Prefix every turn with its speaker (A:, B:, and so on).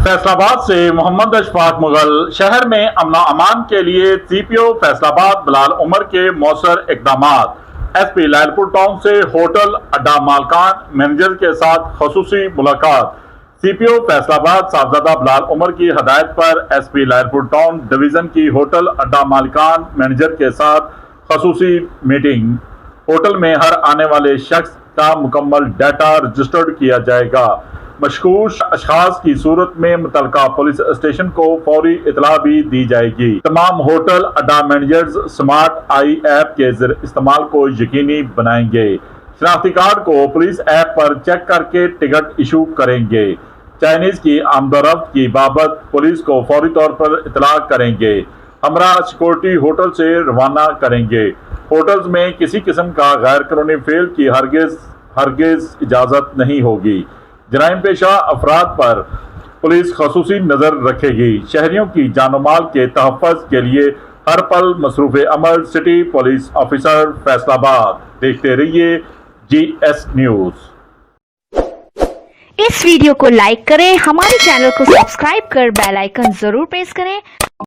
A: फैसलाबाद से मोहम्मद अशफाक मुगल। शहर में अमन अमान के लिए सीपीओ फैसलाबाद बिलाल उमर के मौसर इकदामात। एसपी लायलपुर टाउन से होटल अड्डा मालकान मैनेजर के साथ खसूसी मुलाकात। सीपीओ फैसलाबाद साहबजादा बिलाल उमर की हदायत पर एसपी लायलपुर टाउन डिवीजन की होटल अड्डा मालकान मैनेजर के साथ खसूसी मीटिंग। होटल में हर आने वाले शख्स का मुकम्मल डाटा रजिस्टर्ड किया जाएगा। मशकूक अशखास की सूरत में मुतलका पुलिस स्टेशन को फौरी इतला भी दी जाएगी। तमाम होटल अड्डा मैनेजर्स स्मार्ट आई ऐप के इस्तेमाल को यकीनी बनाएंगे। शनाख्ती कार्ड को पुलिस ऐप पर चेक करके टिकट इशू करेंगे। चाइनीज की आमदोरफ्त की बाबत पुलिस को फौरी तौर पर इतला करेंगे। हमरा सिक्योरिटी होटल से रवाना करेंगे। होटल्स में किसी किस्म का गैर कानूनी फेल की हरगिज इजाजत नहीं होगी। जराइम पेशा अफराद पर पुलिस खसूसी नजर रखेगी। शहरियों की जानो माल के तहफ़्फ़ुज़ के लिए हर पल मसरूफ़ अमल। City police officer Faisalabad. देखते रहिए GS न्यूज़।
B: इस वीडियो को लाइक करें, हमारे चैनल को सब्सक्राइब कर बेल आइकन जरूर प्रेस करें।